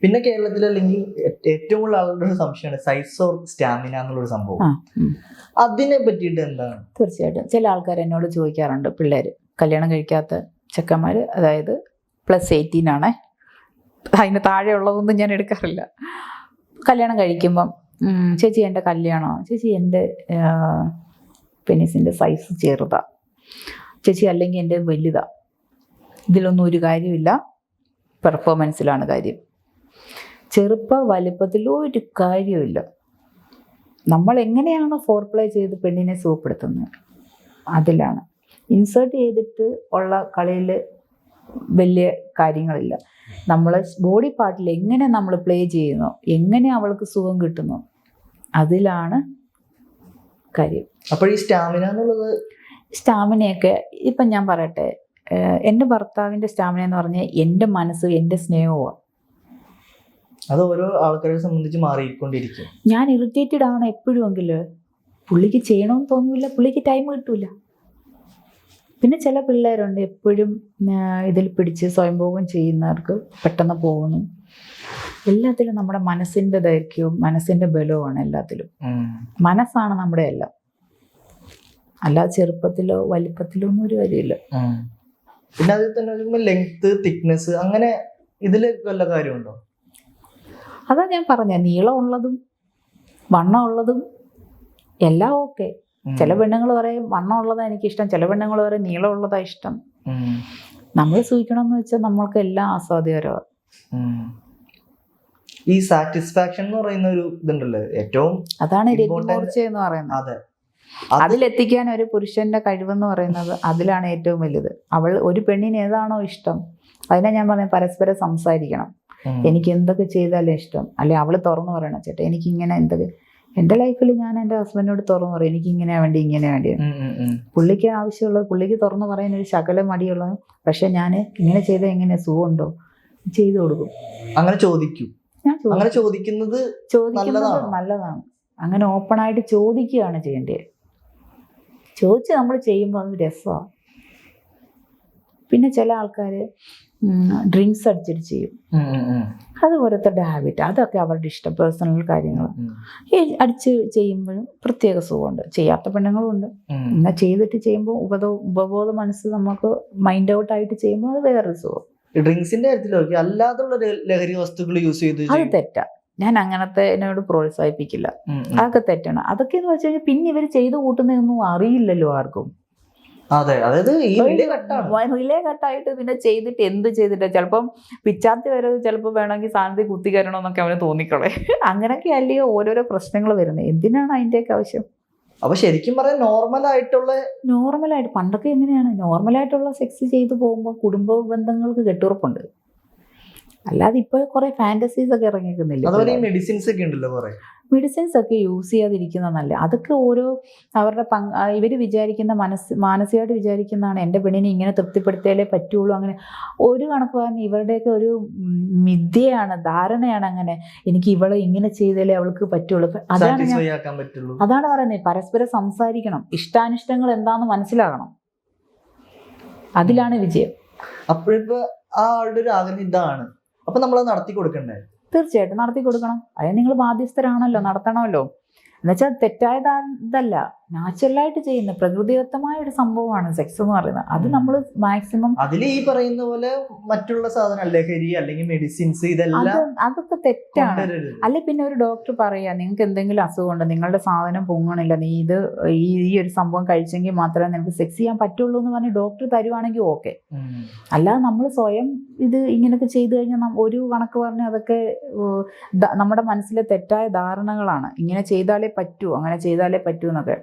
പിന്നെ കേരളത്തിൽ അല്ലെങ്കിൽ ഏറ്റവും കൂടുതൽ ആളുകളുടെ ഒരു സംശയമാണ് സൈസ് ഓർ സ്റ്റാമിന എന്നുള്ളൊരു സംഭവം. അതിനെ പറ്റിയിട്ട് എന്താണ്? തീർച്ചയായിട്ടും ചില ആൾക്കാർ എന്നോട് ചോദിക്കാറുണ്ട്, പിള്ളേർ കല്യാണം കഴിക്കാത്ത ചെക്കന്മാർ, അതായത് +18 ആണേ, അതിന് താഴെ ഉള്ളതൊന്നും ഞാൻ എടുക്കാറില്ല. കല്യാണം കഴിക്കുമ്പം ചേച്ചി എൻ്റെ കല്യാണമാണ്, ചേച്ചി എൻ്റെ പെനിസിൻ്റെ സൈസ് ചെറുതാ, ചേച്ചി അല്ലെങ്കിൽ എൻ്റെ വലുതാ. ഇതിലൊന്നും ഒരു കാര്യമില്ല, പെർഫോമൻസിലാണ് കാര്യം. വലുപ്പത്തിലും ഒരു കാര്യമില്ല. നമ്മൾ എങ്ങനെയാണ് ഫോർപ്ലേ ചെയ്ത് പെണ്ണിനെ സുഖപ്പെടുത്തുന്നത് അതിലാണ്. ഇൻസേർട്ട് ചെയ്തിട്ട് ഉള്ള കളിയിൽ വലിയ കാര്യങ്ങളില്ല. നമ്മൾ ബോഡി പാർട്ടിൽ എങ്ങനെ നമ്മൾ പ്ലേ ചെയ്യുന്നു, എങ്ങനെ അവൾക്ക് സുഖം കിട്ടുന്നു, അതിലാണ് കാര്യം. അപ്പോൾ ഈ സ്റ്റാമിന എന്നുള്ളത്, സ്റ്റാമിനയൊക്കെ ഇപ്പം ഞാൻ പറയട്ടെ, എൻ്റെ ഭർത്താവിൻ്റെ സ്റ്റാമിന എന്ന് പറഞ്ഞാൽ എൻ്റെ മനസ്സ്, എൻ്റെ സ്നേഹമാണ്. അത് ഓരോ ആൾക്കാരെ സംബന്ധിച്ച് മാറിക്കൊണ്ടിരിക്കും. ഞാൻ ഇറിറ്റേറ്റഡ് ആണ് എപ്പോഴുമെങ്കിൽ പുള്ളിക്ക് ചെയ്യണമെന്ന് തോന്നില്ല, പുള്ളിക്ക് ടൈം കിട്ടൂല. പിന്നെ ചില പിള്ളേരുണ്ട് എപ്പോഴും ഇതിൽ പിടിച്ച് സ്വയംഭോഗം ചെയ്യുന്നവർക്ക് പെട്ടെന്ന് പോകുന്നു. എല്ലാത്തിലും നമ്മുടെ മനസ്സിൻ്റെ ദൈർഘ്യവും മനസ്സിൻ്റെ ബലവുമാണ്. എല്ലാത്തിലും മനസ്സാണ് നമ്മുടെ എല്ലാം, അല്ലാതെ ചെറുപ്പത്തിലോ വലിപ്പത്തിലോ ഒന്നും ഒരു കാര്യമില്ല. പിന്നെ അതിൽ തന്നെ ലെങ്ത്, തിക്നെസ്, അങ്ങനെ ഇതിൽ വല്ല കാര്യമുണ്ടോ? അതാ ഞാൻ പറഞ്ഞ, നീളമുള്ളതും വണ്ണമുള്ളതും എല്ലാം ഓക്കെ. ചില പെണ്ണുങ്ങൾ പറയും വണ്ണമുള്ളതാണ് എനിക്കിഷ്ടം, ചില പെണ്ണുങ്ങൾ പറയും നീളമുള്ളതാ ഇഷ്ടം. നമ്മൾ സൂചിക്കണമെന്ന് വെച്ചാൽ നമ്മൾക്ക് എല്ലാം ആസ്വാദ്യകരമാണ്. ഈ സാറ്റിസ്ഫാക്ഷൻ എന്ന് പറയുന്ന ഒരു ഇതുണ്ടല്ലോ, ഏറ്റവും അതാണ് രതിമൂർച്ച എന്ന് പറയുന്നത്. അതിലെത്തിക്കാൻ ഒരു പുരുഷന്റെ കഴിവെന്ന് പറയുന്നത് അതിലാണ് ഏറ്റവും വലുത്. ഒരു പെണ്ണിന് ഏതാണോ ഇഷ്ടം അതിനെ ഞാൻ പറഞ്ഞ പരസ്പരം സംസാരിക്കണം. എനിക്ക് എന്തൊക്കെ ചെയ്താലും ഇഷ്ടം, അല്ലെ അവള് തുറന്നു പറയണം, ചേട്ടാ എനിക്കിങ്ങനെ എന്തൊക്കെ. എൻ്റെ ലൈഫിൽ ഞാൻ എൻ്റെ ഹസ്ബൻഡിനോട് തുറന്നു പറയും, എനിക്ക് ഇങ്ങനെ വേണ്ടി ഇങ്ങനെ വേണ്ടി. പുള്ളിക്ക് ആവശ്യമുള്ളത് പുള്ളിക്ക് തുറന്നു പറയാൻ ഒരു ശകലം മടിയുള്ളത്, പക്ഷെ ഞാൻ ഇങ്ങനെ ചെയ്താൽ എങ്ങനെ സുഖമുണ്ടോ ചെയ്തു കൊടുക്കും. അങ്ങനെ ചോദിക്കും. അങ്ങനെ ചോദിക്കുന്നത് നല്ലതാണ്. അങ്ങനെ ഓപ്പണായിട്ട് ചോദിക്കുകയാണ് ചെയ്യേണ്ടത്. ചോദിച്ച് നമ്മൾ ചെയ്യുമ്പോൾ അത് രസമാണ്. പിന്നെ ചില ആൾക്കാർ ഡ്രിങ്ക്സ് അടിച്ചിട്ട് ചെയ്യും, അത് ഓരോരുത്തരുടെ ഹാബിറ്റ്, അതൊക്കെ അവരുടെ ഇഷ്ടം, പേഴ്സണൽ കാര്യങ്ങൾ. ഈ അടിച്ച് ചെയ്യുമ്പോഴും പ്രത്യേക സുഖമുണ്ട്. ചെയ്യാത്ത പെണ്ണുങ്ങളും ഉണ്ട്. എന്നാൽ ചെയ്തിട്ട് ചെയ്യുമ്പോൾ ഉപബോധ മനസ്സ് നമുക്ക് മൈൻഡ് ഔട്ട് ആയിട്ട് ചെയ്യുമ്പോൾ അത് വേറൊരു സുഖം. ഡ്രിങ്ക്സിന്റെ കാര്യത്തിൽ അല്ലാതുള്ള ലഹരി വസ്തുക്കൾ യൂസ് ചെയ്ത് അത് തെറ്റാ. ഞാൻ അങ്ങനത്തെ എന്നോട് പ്രോത്സാഹിപ്പിക്കില്ല. അതൊക്കെ തെറ്റാണ്. അതൊക്കെ എന്ന് വെച്ച് കഴിഞ്ഞാൽ പിന്നെ ഇവർ ചെയ്ത് കൂട്ടുന്നതൊന്നും അറിയില്ലല്ലോ ആർക്കും. റിലേ കട്ടായിട്ട് പിന്നെ ചെയ്തിട്ട് എന്ത് ചെയ്തിട്ട് ചിലപ്പം പിച്ചാത്തി വരെ ചിലപ്പോൾ വേണമെങ്കിൽ സാധനത്തിൽ കുത്തി കയറണമെന്നൊക്കെ അവന് തോന്നിക്കളെ. അങ്ങനെയൊക്കെ അല്ലയോ ഓരോരോ പ്രശ്നങ്ങൾ വരുന്നത്. എന്തിനാണ് അതിൻ്റെയൊക്കെ ആവശ്യം? അപ്പൊ ശരിക്കും പറയാൻ നോർമലായിട്ട് പണ്ടൊക്കെ എങ്ങനെയാണ് നോർമലായിട്ടുള്ള സെക്സ് ചെയ്ത് പോകുമ്പോൾ കുടുംബ ബന്ധങ്ങൾക്ക് കെട്ടുറപ്പുണ്ട്. അല്ലാതെ ഇപ്പൊ കുറെ ഫാന്റസീസ് ഒക്കെ ഇറങ്ങിക്കുന്നില്ല. മെഡിസിൻസ് ഒക്കെ യൂസ് ചെയ്യാതിരിക്കുന്ന നല്ല. അതൊക്കെ ഓരോ അവരുടെ ഇവര് വിചാരിക്കുന്ന മാനസികമായിട്ട് വിചാരിക്കുന്നതാണ്, എൻ്റെ പെണ്ണിനെ ഇങ്ങനെ തൃപ്തിപ്പെടുത്തിയാലേ പറ്റുള്ളൂ. അങ്ങനെ ഒരു കണക്ക് പറഞ്ഞ് ഇവരുടെയൊക്കെ ഒരു മിഥ്യയാണ്, ധാരണയാണ്. അങ്ങനെ എനിക്ക് ഇവളെ ഇങ്ങനെ ചെയ്താലേ അവൾക്ക് പറ്റുള്ളൂ. അതാണ് പറയുന്നത്, പരസ്പരം സംസാരിക്കണം, ഇഷ്ടാനിഷ്ടങ്ങൾ എന്താന്ന് മനസ്സിലാകണം, അതിലാണ് വിജയം. അപ്പോഴിപ്പോ ആ ആളുടെ ഒരു ആഗ്രഹം ഇതാണ്, അപ്പൊ നമ്മളത് നടത്തി കൊടുക്കണ്ടേ? തീർച്ചയായിട്ടും നടത്തി കൊടുക്കണം. അത് നിങ്ങൾ ബാധ്യസ്ഥരാണല്ലോ, നടത്തണമല്ലോ. എന്നുവെച്ചാൽ തെറ്റായ ഇതല്ല, നാച്ചുറലായിട്ട് ചെയ്യുന്ന പ്രകൃതിദത്തമായ ഒരു സംഭവമാണ് സെക്സ് എന്ന് പറയുന്നത്. അത് നമ്മൾ മാക്സിമം അതിൽ ഈ പറയുന്ന പോലെ മറ്റുള്ള സാധനം ലഹരി അല്ലെങ്കിൽ മെഡിസിൻസ് ഇതെല്ലാം അതൊക്കെ തെറ്റാണ്. അല്ലെ പിന്നെ ഒരു ഡോക്ടർ പറയാ നിങ്ങൾക്ക് എന്തെങ്കിലും അസുഖമുണ്ട്, നിങ്ങളുടെ സാധനം പൊങ്ങണില്ല, നീ ഈ ഒരു സംഭവം കഴിച്ചെങ്കിൽ മാത്രമേ നിനക്ക് സെക്സ് ചെയ്യാൻ പറ്റുള്ളൂ എന്ന് പറഞ്ഞ് ഡോക്ടർ തരുവാണെങ്കിൽ ഓക്കെ. അല്ലാതെ നമ്മൾ സ്വയം ഇത് ഇങ്ങനെയൊക്കെ ചെയ്തു കഴിഞ്ഞാൽ ഒരു കണക്ക് പറഞ്ഞാൽ അതൊക്കെ നമ്മുടെ മനസ്സിലെ തെറ്റായ ധാരണകളാണ്. ഇങ്ങനെ ചെയ്താലേ പറ്റൂ, അങ്ങനെ ചെയ്താലേ പറ്റൂ എന്നൊക്കെ.